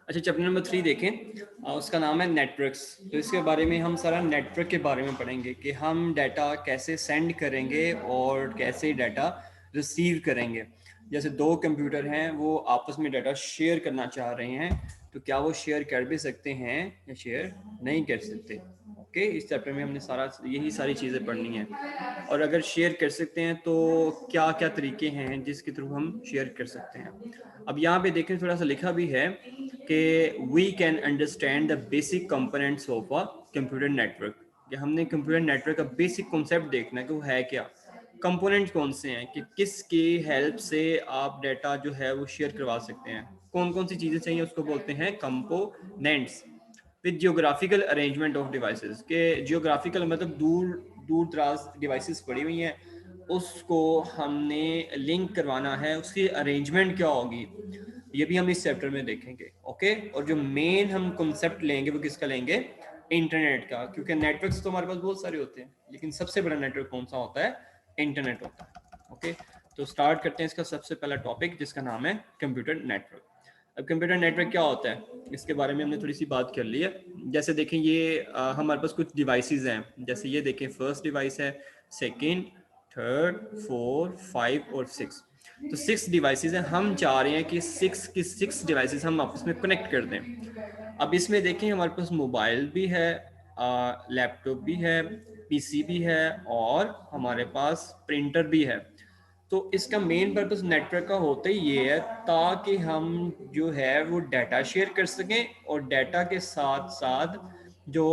अच्छा, chapter number 3 देखें। उसका नाम है नेटवर्क्स। तो इसके बारे में हम सारा नेटवर्क के बारे में पढ़ेंगे कि हम डाटा कैसे सेंड करेंगे और कैसे डाटा रिसीव करेंगे। जैसे दो कंप्यूटर हैं, वो आपस में डाटा शेयर करना चाह रहे हैं, तो क्या वो शेयर कर भी सकते हैं या शेयर नहीं कर सकते। ओके, इस चैप्टर में हमने यही सारी चीज़ें पढ़नी है। और अगर शेयर कर सकते हैं तो क्या क्या तरीके हैं जिसके थ्रू हम शेयर कर सकते हैं। अब यहाँ पे देखें, थोड़ा सा लिखा भी है कि we can understand the basic components of a computer network. कि हमने कंप्यूटर नेटवर्क का बेसिक कॉन्सेप्ट देखना है कि वो है क्या, कंपोनेंट कौन से हैं, कि किसकी हेल्प से आप डाटा जो है वो शेयर करवा सकते हैं, कौन कौन सी चीज़ें चाहिए, उसको बोलते हैं components. With geographical arrangement of devices, के जियोग्राफिकल मतलब दूर दूर दराज डिवाइसेस पड़ी हुई हैं, उसको हमने लिंक करवाना है, उसकी अरेंजमेंट क्या होगी, ये भी हम इस चैप्टर में देखेंगे। ओके, और जो मेन हम कॉन्सेप्ट लेंगे वो किसका लेंगे, इंटरनेट का, क्योंकि नेटवर्क्स तो हमारे पास बहुत सारे होते हैं, लेकिन सबसे बड़ा नेटवर्क कौन सा होता है, इंटरनेट होता है। ओके, तो स्टार्ट करते हैं इसका सबसे पहला टॉपिक जिसका नाम है कंप्यूटर नेटवर्क। अब कंप्यूटर नेटवर्क क्या होता है, इसके बारे में हमने थोड़ी सी बात कर ली है। जैसे देखें, ये हमारे पास कुछ डिवाइसेस हैं, जैसे ये देखें, फर्स्ट डिवाइस है, सेकंड, थर्ड, 4, 5 और 6। तो 6 डिवाइसेस हैं, हम चाह रहे हैं कि 6 डिवाइसेस हम आपस में कनेक्ट कर दें। अब इसमें देखें, हमारे पास मोबाइल भी है, लैपटॉप भी है, पीसी भी है, और हमारे पास प्रिंटर भी है। तो इसका मेन पर्पस नेटवर्क का होता ही ये है, ताकि हम जो है वो डाटा शेयर कर सकें, और डाटा के साथ साथ जो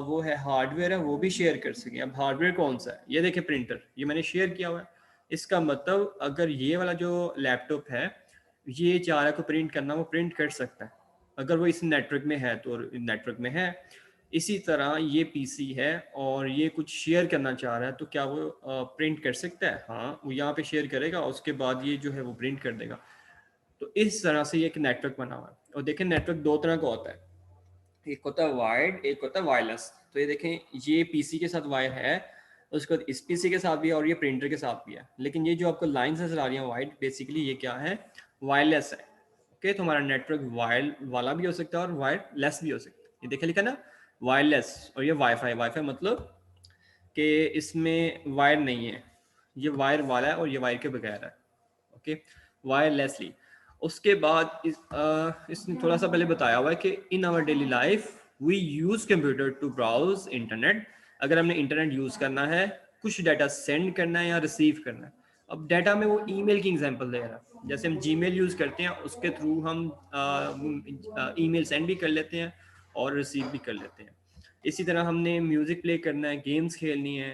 वो है हार्डवेयर है वो भी शेयर कर सकें। अब हार्डवेयर कौन सा है, ये देखें, प्रिंटर, ये मैंने शेयर किया हुआ है। इसका मतलब अगर ये वाला जो लैपटॉप है, ये चाह रहा है को प्रिंट करना, वो प्रिंट कर सकता है, अगर वो इस नेटवर्क में है तो नेटवर्क में है। इसी तरह ये पीसी है और ये कुछ शेयर करना चाह रहा है, तो क्या वो प्रिंट कर सकता है, हाँ, वो यहाँ पे शेयर करेगा, उसके बाद ये जो है वो प्रिंट कर देगा। तो इस तरह से ये एक नेटवर्क बना हुआ है। और देखें, नेटवर्क दो तरह का होता है, एक होता है वायर्ड, एक होता है वायरलेस। तो ये देखें, ये पीसी के साथ वायर है, उसके बाद इस पीसी के साथ भी है, और ये प्रिंटर के साथ भी है। लेकिन ये जो आपको लाइन्स नजर आ रही है वाइट, बेसिकली ये क्या है, वायरलेस है। ओके, तो हमारा नेटवर्क वायर वाला भी हो सकता है और वायरलेस भी हो सकता है। ये देखे लिखा ना, वायरलेस। और ये वाईफाई, वाईफाई मतलब कि इसमें वायर नहीं है, ये वायर वाला है और ये वायर के बगैर है। Okay, wirelessly. उसके बाद इसने थोड़ा सा पहले बताया हुआ है कि in our daily life we use computer to browse internet. अगर हमने इंटरनेट यूज करना है, कुछ डाटा सेंड करना है या रिसीव करना है। अब डाटा में वो ईमेल की एग्जांपल दे रहा है, जैसे हम जीमेल यूज करते हैं, उसके थ्रू हम ईमेल सेंड भी कर लेते हैं और रिसीव भी कर लेते हैं। इसी तरह हमने म्यूजिक प्ले करना है, गेम्स खेलनी है,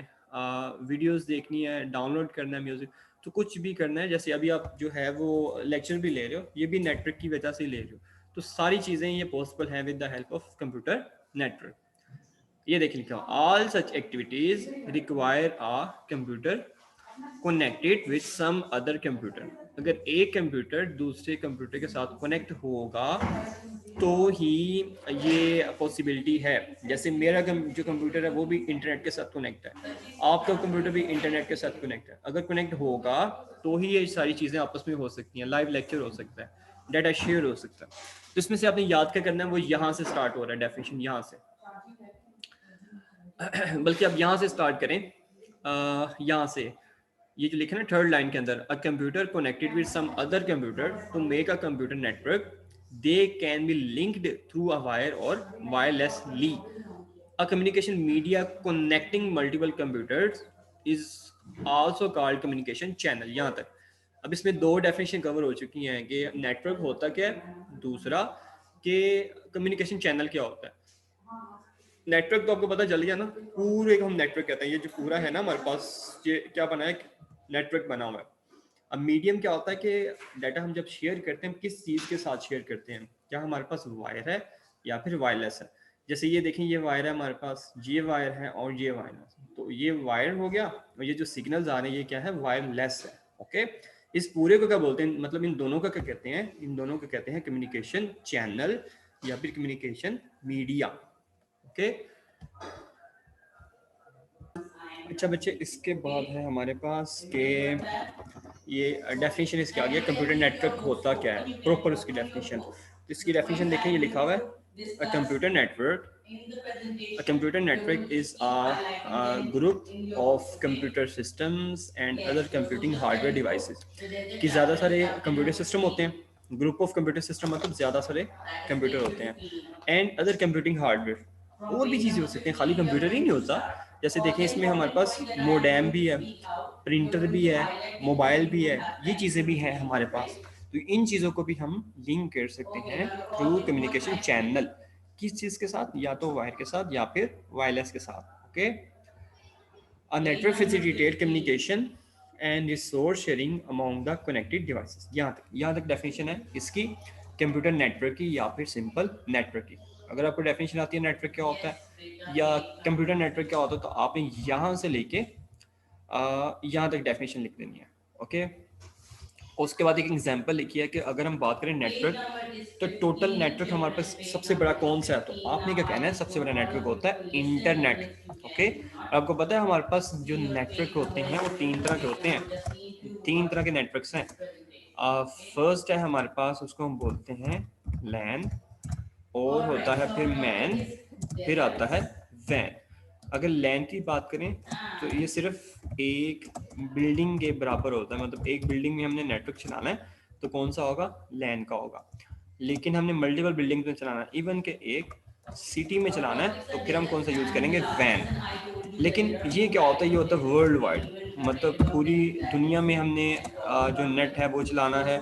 वीडियोस देखनी है, डाउनलोड करना है म्यूजिक, तो कुछ भी करना है, जैसे अभी आप जो है वो लेक्चर भी ले रहे हो, ये भी नेटवर्क की वजह से ले रहे हो। तो सारी चीज़ें ये पॉसिबल हैं with the help of computer network. ये देख लिखा, all such activities require a computer connected with some other computer. अगर एक कंप्यूटर दूसरे कंप्यूटर के साथ कनेक्ट होगा तो ही ये पॉसिबिलिटी है। जैसे मेरा जो कंप्यूटर है वो भी इंटरनेट के साथ कनेक्ट है, आपका कंप्यूटर भी इंटरनेट के साथ कनेक्ट है। अगर कनेक्ट होगा तो ही ये सारी चीज़ें आपस में हो सकती हैं, लाइव लेक्चर हो सकता है, डाटा शेयर हो सकता है। तो इसमें से आपने याद क्या करना है, वो यहाँ से स्टार्ट हो रहा है, डेफिनेशन यहाँ से बल्कि आप यहाँ से स्टार्ट करें, यहाँ से ये जो लिखा है ना थर्ड लाइन के अंदर, a computer connected with some other computer to make a computer network, they can be linked through a wire or wirelessly. A communication media connecting multiple computers is also called communication channel. यहाँ तक अब इसमें दो definition cover हो चुकी हैं कि network होता क्या है, दूसरा कि कम्युनिकेशन चैनल क्या होता है। नेटवर्क तो आपको पता चल गया ना, पूरे को हम नेटवर्क कहते हैं। ये जो पूरा है ना हमारे पास, ये क्या बना है, नेटवर्क बना हुआ है। अब मीडियम क्या होता है कि डाटा हम जब शेयर करते हैं, किस चीज़ के साथ शेयर करते हैं, क्या हमारे पास वायर है या फिर वायरलेस है। जैसे ये देखें, ये वायर है हमारे पास, ये वायर है और ये वायरलेस, तो ये वायर हो गया, और ये जो सिग्नल्स आ रहे हैं ये क्या है, वायरलेस है। ओके, इस पूरे को क्या बोलते हैं, मतलब इन दोनों का क्या कहते हैं, इन दोनों को कहते हैं कम्युनिकेशन चैनल या फिर कम्युनिकेशन मीडिया। ओके, अच्छा बच्चे, इसके बाद है हमारे पास के ये डेफिनेशन इसके आ गया, कंप्यूटर नेटवर्क होता क्या है, प्रॉपर उसकी डेफिनेशन। इसकी डेफिनेशन देखें, ये लिखा हुआ है अ computer network, a computer network is a group of computer systems and other computing hardware devices कि ज़्यादा सारे कंप्यूटर सिस्टम होते हैं, ग्रुप ऑफ कंप्यूटर सिस्टम मतलब ज़्यादा सारे कंप्यूटर होते हैं, एंड अदर कंप्यूटिंग हार्डवेयर, और भी चीज़ें हो सकती हैं, खाली कंप्यूटर ही नहीं होता। जैसे देखें इसमें हमारे पास मोडेम भी है, प्रिंटर भी है, मोबाइल भी है, ये चीज़ें भी हैं हमारे पास। तो इन चीज़ों को भी हम लिंक कर सकते हैं थ्रू कम्युनिकेशन चैनल। किस चीज़ के साथ? या तो वायर के साथ या फिर वायरलेस के साथ। Okay, a network facilitate communication and resource sharing among the connected devices. यहाँ तक डेफिनेशन है इसकी, कंप्यूटर नेटवर्क की या फिर सिंपल नेटवर्क की। अगर आपको डेफिनेशन आती है नेटवर्क क्या होता है या कंप्यूटर नेटवर्क क्या होता है, तो आपने यहाँ से लेके यहाँ तक डेफिनेशन लिख देनी है। ओके, उसके बाद एक एग्जांपल लिखी है कि अगर हम बात करें नेटवर्क, तो टोटल नेटवर्क हमारे पास सबसे बड़ा कौन सा है, तो आपने क्या कहना है, सबसे बड़ा नेटवर्क होता है इंटरनेट। ओके, आपको पता है हमारे पास जो नेटवर्क होते हैं वो तीन तरह के होते हैं, तीन तरह के नेटवर्क्स हैं। फर्स्ट है हमारे पास, उसको हम बोलते हैं लैन, और होता है फिर मैन, फिर आता है वैन। अगर लैन की बात करें तो ये सिर्फ एक बिल्डिंग के बराबर होता है, मतलब एक बिल्डिंग में हमने नेटवर्क चलाना है तो कौन सा होगा, लैन का होगा। लेकिन हमने मल्टीपल बिल्डिंग में चलाना है, इवन के एक सिटी में चलाना है, तो फिर हम कौन सा यूज़ करेंगे, वैन। लेकिन ये क्या होता है, ये होता है वर्ल्ड वाइड, मतलब पूरी दुनिया में हमने जो नेट है वो चलाना है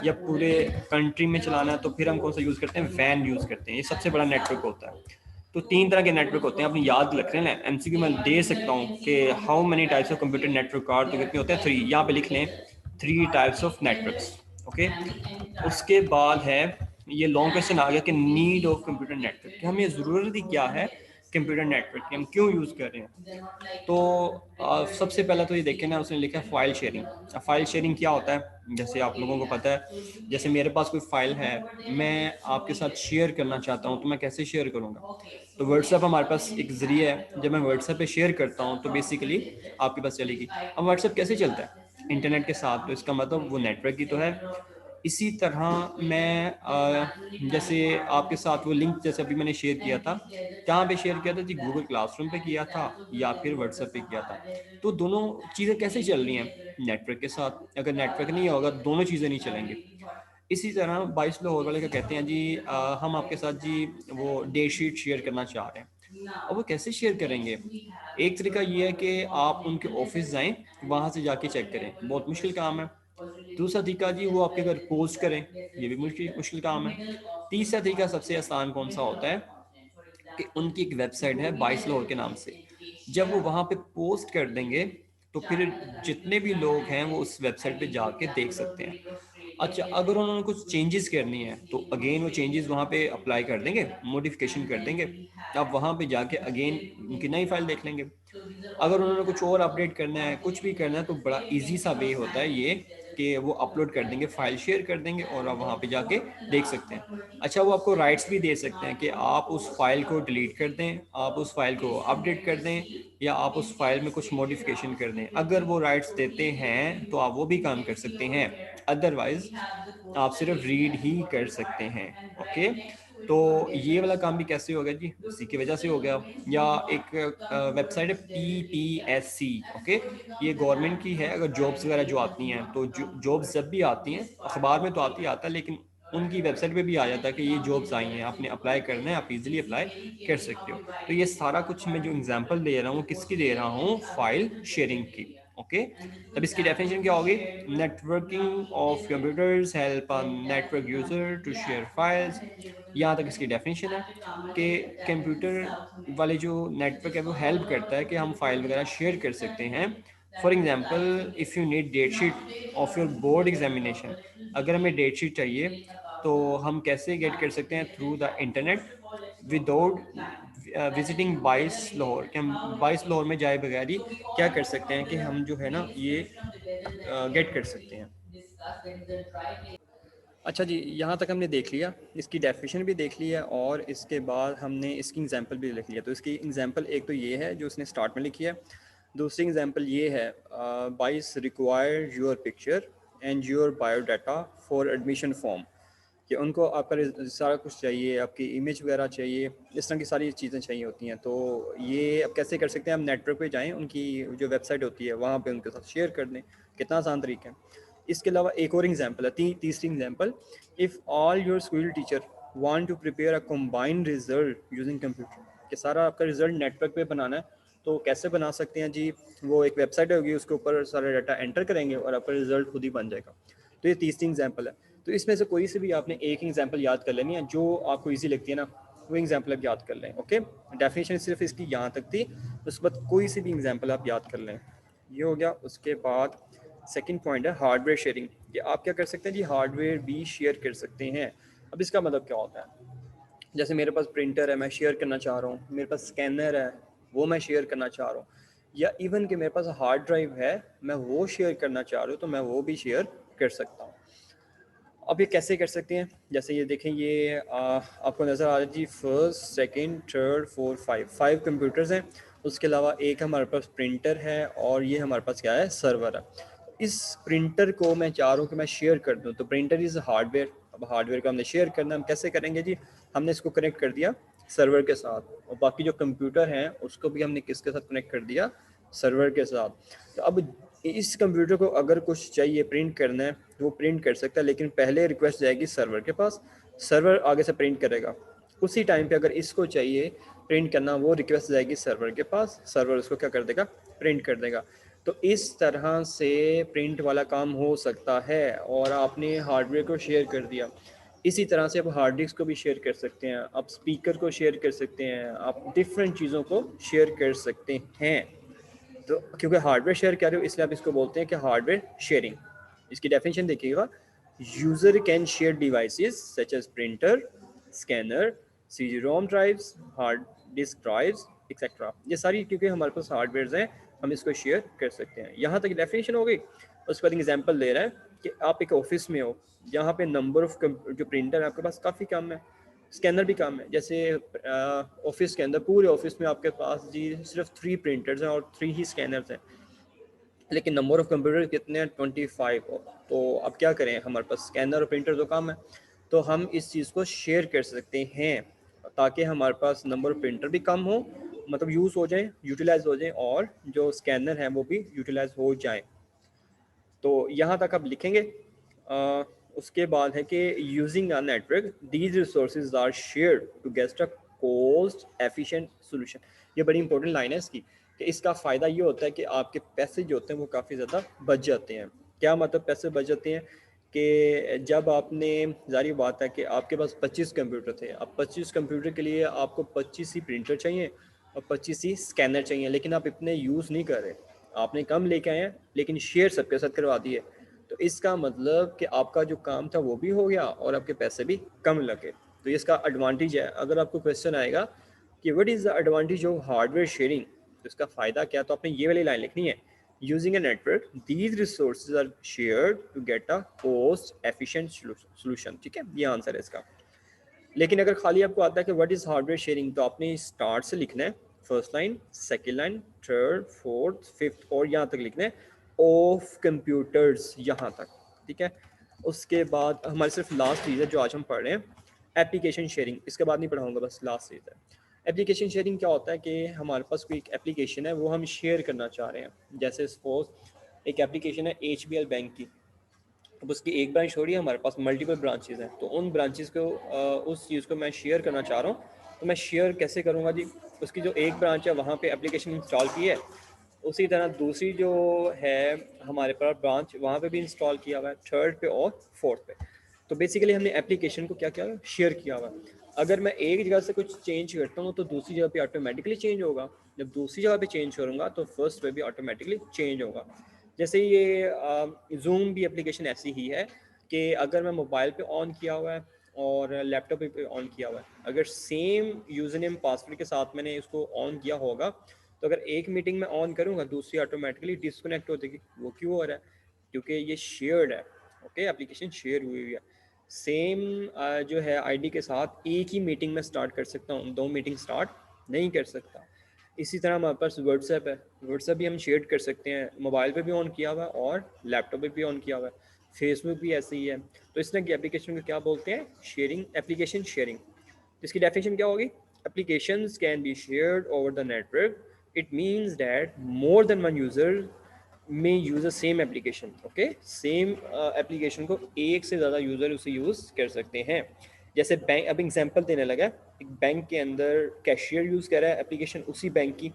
या पूरे कंट्री में चलाना है, तो फिर हम कौन सा यूज़ करते हैं, वैन यूज़ करते हैं। ये सबसे बड़ा नेटवर्क होता है। तो तीन तरह के नेटवर्क होते हैं, अपनी याद रख रहे हैं। एमसीक्यू में दे सकता हूँ कि how many types of computer network are, तो कितने होते हैं, 3। यहाँ पे लिख लें 3 टाइप्स ऑफ नेटवर्क्स। ओके, उसके बाद है, ये लॉन्ग क्वेश्चन आ गया कि नीड ऑफ कंप्यूटर नेटवर्क, कि हमें ज़रूरत ही क्या है कंप्यूटर नेटवर्क की, हम क्यों यूज़ कर रहे हैं। तो सबसे पहला तो ये देखें ना, उसने लिखा है फाइल शेयरिंग। फाइल शेयरिंग क्या होता है, जैसे आप लोगों को पता है, जैसे मेरे पास कोई फाइल है, मैं आपके साथ शेयर करना चाहता हूँ, तो मैं कैसे शेयर करूँगा, तो व्हाट्सएप हमारे पास एक ज़रिया है। जब मैं व्हाट्सएप पे शेयर करता हूँ तो बेसिकली आपके पास चलेगी। अब व्हाट्सएप कैसे चलता है, इंटरनेट के साथ, तो इसका मतलब वो नेटवर्क ही तो है। इसी तरह मैं जैसे आपके साथ वो लिंक, जैसे अभी मैंने शेयर किया था, कहाँ पे शेयर किया था जी, गूगल क्लासरूम पे किया था या फिर व्हाट्सएप पे किया था। तो दोनों चीज़ें कैसे चल रही हैं, नेटवर्क के साथ। अगर नेटवर्क नहीं होगा दोनों चीज़ें नहीं चलेंगी। इसी तरह 22 लाहौर वाले का कहते हैं जी, हम आपके साथ जी वो डेट शीट शेयर करना चाह रहे हैं। अब वो कैसे शेयर करेंगे, एक तरीका ये है कि आप उनके ऑफिस जाएं, वहाँ से जाके चेक करें, बहुत मुश्किल काम है। दूसरा तरीका जी, वो आपके घर पोस्ट करें, ये भी मुश्किल मुश्किल काम है। तीसरा तरीका सबसे आसान कौन सा होता है, कि उनकी एक वेबसाइट है 22 लाहौर के नाम से, जब वो वहाँ पे पोस्ट कर देंगे तो फिर जितने भी लोग हैं वो उस वेबसाइट पे जाके देख सकते हैं। अच्छा, अगर उन्होंने कुछ चेंजेस करनी है तो अगेन वो चेंजेस वहाँ पे अप्लाई कर देंगे, मॉडिफिकेशन कर देंगे, आप वहाँ पे जाके अगेन उनकी नई फाइल देख लेंगे। अगर उन्होंने कुछ और अपडेट करना है, कुछ भी करना है, तो बड़ा इजी सा वे होता है ये, कि वो अपलोड कर देंगे, फाइल शेयर कर देंगे और आप वहाँ पे जाके देख सकते हैं। अच्छा, वो आपको राइट्स भी दे सकते हैं कि आप उस फाइल को डिलीट कर दें, आप उस फाइल को अपडेट कर दें, या आप उस फाइल में कुछ मॉडिफिकेशन कर दें। अगर वो राइट्स देते हैं तो आप वो भी काम कर सकते हैं, अदरवाइज आप सिर्फ रीड ही कर सकते हैं। ओके, तो ये वाला काम भी कैसे हो गया जी, उसी की वजह से हो गया। या एक वेबसाइट है PPSC। ओके, ये गवर्नमेंट की है। अगर जॉब्स वगैरह जो आती हैं, तो जॉब्स जब भी आती हैं, अखबार में तो आती आता है, लेकिन उनकी वेबसाइट पे भी आ जाता है कि ये जॉब्स आई हैं, आपने अप्लाई करना है, आप इजीली अप्लाई कर सकते हो। तो ये सारा कुछ मैं जो एग्जांपल दे रहा हूँ, किसकी दे रहा हूँ, फाइल शेयरिंग की। ओके, तब इसकी डेफिनेशन क्या होगी, networking of computers help a network user to share files. यहाँ तक इसकी डेफिनेशन है कि कंप्यूटर वाले जो नेटवर्क है वो हेल्प करता है कि हम फाइल वगैरह शेयर कर सकते हैं। For example, if you need date sheet of your board examination, अगर हमें डेट शीट चाहिए तो हम कैसे गेट कर सकते हैं, through the internet, without visiting 22 Lahore, कि हम 22 लाहौर में जाए बगैर ही क्या कर सकते हैं, कि हम जो है ना ये गेट कर सकते हैं। अच्छा जी, यहाँ तक हमने देख लिया, इसकी डेफिनेशन भी देख लिया, और इसके बाद हमने इसकी एग्जांपल भी लिख लिया। तो इसकी एग्जांपल एक तो ये है जो उसने स्टार्ट में लिखी है। दूसरी एग्जांपल ये है, 22 require your picture and your biodata for admission form, कि उनको आपका सारा कुछ चाहिए, आपकी इमेज वगैरह चाहिए, इस तरह की सारी चीज़ें चाहिए होती हैं। तो ये अब कैसे कर सकते हैं, हम नेटवर्क पे जाएं, उनकी जो वेबसाइट होती है वहाँ पे उनके साथ शेयर कर दें। कितना आसान तरीका है। इसके अलावा एक और एग्जांपल है, तीसरी example, if all your school teacher want to prepare a combined result using computer, कि सारा आपका रिजल्ट नेटवर्क पे बनाना है, तो कैसे बना सकते हैं जी। वो एक वेबसाइट होगी, उसके ऊपर सारा डाटा एंटर करेंगे और आपका रिजल्ट खुद ही बन जाएगा। तो ये तीसरी एग्जांपल है। तो इसमें से कोई से भी आपने एक एग्जांपल याद कर लेनी है जो आपको इजी लगती है ना, वो एग्जांपल आप याद कर लें। ओके, डेफिनेशन सिर्फ इसकी यहाँ तक थी, उसके बाद कोई सी भी एग्जांपल आप याद कर लें। ये हो गया। उसके बाद सेकंड पॉइंट है हार्डवेयर शेयरिंग, कि आप क्या कर सकते हैं जी, हार्डवेयर भी शेयर कर सकते हैं। अब इसका मतलब क्या होता है, जैसे मेरे पास प्रिंटर है, मैं शेयर करना चाह रहा हूँ, मेरे पास स्कैनर है, वो मैं शेयर करना चाह रहा हूँ, या इवन कि मेरे पास हार्ड ड्राइव है, मैं वो शेयर करना चाह रहा हूँ, तो मैं वो भी शेयर कर सकता हूँ। अब ये कैसे कर सकते हैं, जैसे ये देखें, ये आपको नज़र आ रहा है जी, first second third fourth five computers हैं। उसके अलावा एक हमारे पास प्रिंटर है, और ये हमारे पास क्या है, सर्वर है। इस प्रिंटर को मैं चाह रहा हूँ कि मैं शेयर कर दूँ, तो प्रिंटर इज़ हार्डवेयर। अब हार्डवेयर को हमने शेयर करना, हम कैसे करेंगे जी, हमने इसको कनेक्ट कर दिया सर्वर के साथ, और बाकी जो कंप्यूटर हैं उसको भी हमने किसके साथ कनेक्ट कर दिया, सर्वर के साथ। तो अब इस कंप्यूटर को अगर कुछ चाहिए प्रिंट करना है तो वो प्रिंट कर सकता है, लेकिन पहले रिक्वेस्ट जाएगी सर्वर के पास, सर्वर आगे से प्रिंट करेगा। उसी टाइम पे अगर इसको चाहिए प्रिंट करना, वो रिक्वेस्ट जाएगी सर्वर के पास, सर्वर उसको क्या कर देगा, प्रिंट कर देगा। तो इस तरह से प्रिंट वाला काम हो सकता है, और आपने हार्डवेयर को शेयर कर दिया। इसी तरह से आप हार्ड डिस्क को भी शेयर कर सकते हैं, आप स्पीकर को शेयर कर सकते हैं, आप डिफरेंट चीज़ों को शेयर कर सकते हैं। तो क्योंकि हार्डवेयर शेयर कर रहे हो, इसलिए आप इसको बोलते हैं कि हार्डवेयर शेयरिंग। इसकी डेफिनेशन देखिएगा, user can share devices such as printer, scanner, C ROM drives, hard disk drives etcetera. ये सारी क्योंकि हमारे पास हार्डवेयर हैं, हम इसको शेयर कर सकते हैं। यहाँ तक डेफिनेशन हो गई। उसके बाद एग्जाम्पल दे रहा है कि आप एक ऑफिस में हो, जहाँ पे नंबर ऑफ जो प्रिंटर है आपके पास काफ़ी कम है, स्कैनर भी कम है। जैसे ऑफिस के अंदर, पूरे ऑफिस में आपके पास जी सिर्फ 3 प्रिंटर्स हैं और 3 ही स्कैनर्स हैं, लेकिन नंबर ऑफ कंप्यूटर कितने हैं, 25। तो अब क्या करें, हमारे पास स्कैनर और प्रिंटर तो कम है, तो हम इस चीज़ को शेयर कर सकते हैं, ताकि हमारे पास नंबर ऑफ प्रिंटर भी कम हो, मतलब यूज़ हो जाए, यूटिलाइज हो जाए, और जो स्कैनर हैं वो भी यूटिलाइज हो जाए। तो यहाँ तक आप लिखेंगे। उसके बाद है कि using a network these resources are shared to get a cost efficient solution. ये बड़ी इंपॉर्टेंट लाइन है इसकी, कि इसका फ़ायदा ये होता है कि आपके पैसे जो होते हैं वो काफ़ी ज़्यादा बच जाते हैं। क्या मतलब पैसे बच जाते हैं, कि जब आपने, जारी बात है कि आपके पास 25 कंप्यूटर थे, अब 25 कंप्यूटर के लिए आपको 25 ही प्रिंटर चाहिए और 25 ही स्कैनर चाहिए, लेकिन आप इतने यूज़ नहीं कर रहे, आपने कम लेके आए हैं, लेकिन शेयर सबके साथ करवा दिए। तो इसका मतलब कि आपका जो काम था वो भी हो गया और आपके पैसे भी कम लगे। तो ये इसका एडवांटेज है। अगर आपको क्वेश्चन आएगा कि what is the advantage of hardware sharing, तो इसका फ़ायदा क्या, तो आपने ये वाली लाइन लिखनी है, using a network these resources are shared to get a cost efficient solution. ठीक है, ये आंसर है इसका। लेकिन अगर खाली आपको आता है कि व्हाट इज़ हार्डवेयर शेयरिंग, तो आपने स्टार्ट से लिखना है, first line, second line, third, fourth, fifth, और यहाँ तक लिखना है ऑफ कंप्यूटर्स, यहाँ तक। ठीक है। उसके बाद हमारी सिर्फ लास्ट चीज़ है जो आज हम पढ़ रहे हैं, एप्लीकेशन शेयरिंग। इसके बाद नहीं पढ़ाऊंगा, बस लास्ट चीज़ है। एप्लीकेशन शेयरिंग क्या होता है कि हमारे पास कोई एक एप्लीकेशन है, वो हम शेयर करना चाह रहे हैं। जैसे सपोज एक एप्लीकेशन है HBL बैंक की, अब उसकी एक ब्रांच छोड़ी है, हमारे पास मल्टीपल ब्रांचेस हैं, तो उन ब्रांचेस को उस चीज़ को मैं शेयर करना चाह रहा हूँ। तो मैं शेयर कैसे करूँगा जी, उसकी जो एक ब्रांच है वहाँ पे एप्लीकेशन इंस्टॉल की है, उसी तरह दूसरी जो है हमारे पास ब्रांच, वहाँ पे भी इंस्टॉल किया हुआ है, थर्ड पे और फोर्थ पे। तो बेसिकली हमने एप्लीकेशन को क्या किया, शेयर किया हुआ है। अगर मैं एक जगह से कुछ चेंज करता हूँ तो दूसरी जगह पे ऑटोमेटिकली चेंज होगा, जब दूसरी जगह पे चेंज करूँगा तो फर्स्ट पे भी ऑटोमेटिकली चेंज होगा। जैसे ये जूम भी एप्लीकेशन ऐसी ही है, कि अगर मैं मोबाइल पे ऑन किया हुआ है और लैपटॉप पे ऑन किया हुआ है, अगर सेम यूज़र नेम पासवर्ड के साथ मैंने इसको ऑन किया होगा, तो अगर एक मीटिंग में ऑन करूँगा दूसरी ऑटोमेटिकली डिस्कनेक्ट हो जाएगी। वो क्यों हो रहा है, क्योंकि ये शेयर्ड है। ओके, एप्लीकेशन शेयर हुई हुई है। सेम जो है आईडी के साथ एक ही मीटिंग में स्टार्ट कर सकता हूँ, दो मीटिंग स्टार्ट नहीं कर सकता। इसी तरह हमारे पास व्हाट्सएप है, व्हाट्सएप भी हम शेयर कर सकते हैं, मोबाइल पे भी ऑन किया हुआ है और लैपटॉप पे भी ऑन किया हुआ है। फेसबुक भी ऐसे ही है। तो इस तरह की एप्लीकेशन को क्या बोलते हैं? Sharing, application sharing. इसकी डेफिनेशन क्या होगी? Applications can be shared over the network. It means that more than one user may use the same application. Okay, same application को एक से ज़्यादा यूज़र उसे यूज़ कर सकते हैं। जैसे बैंक, अब एग्जांपल देने लगा, एक बैंक के अंदर कैशियर यूज़ कर रहा है एप्लीकेशन उसी बैंक की,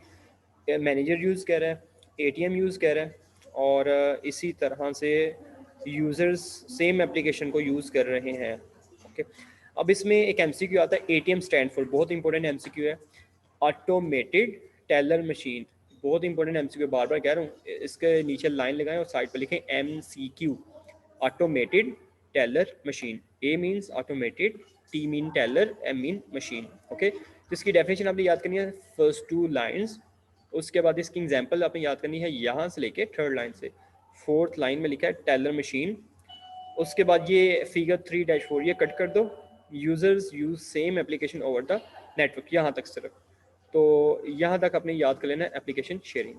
मैनेजर यूज़ कर रहा है, एटीएम यूज़ कर रहा है, और इसी तरह से यूज़र्स सेम एप्लीकेशन को यूज़ कर रहे हैं। ओके, अब इसमें एक एमसीक्यू आता है, एटीएम स्टैंड फॉर, बहुत इंपॉर्टेंट एमसीक्यू है, ऑटोमेटेड टेलर मशीन। बहुत इंपॉर्टेंट एमसीक्यू, बार बार कह रहा हूँ, इसके नीचे लाइन लगाएं और साइड पर लिखें MCQ, automated teller machine. A means automated, T mean teller, M mean machine. Okay, तो इसकी डेफिनेशन आपने याद करनी है फर्स्ट टू लाइन्स। उसके बाद इसकी एग्जांपल आपने याद करनी है यहाँ से लेके थर्ड लाइन से। फोर्थ लाइन में लिखा है टेलर मशीन। उसके बाद ये फिगर 3-4 ये कट कर दो, users use same application over the network, यहाँ तक सिर्फ। तो यहाँ तक आपने याद कर लेना है एप्लीकेशन शेयरिंग।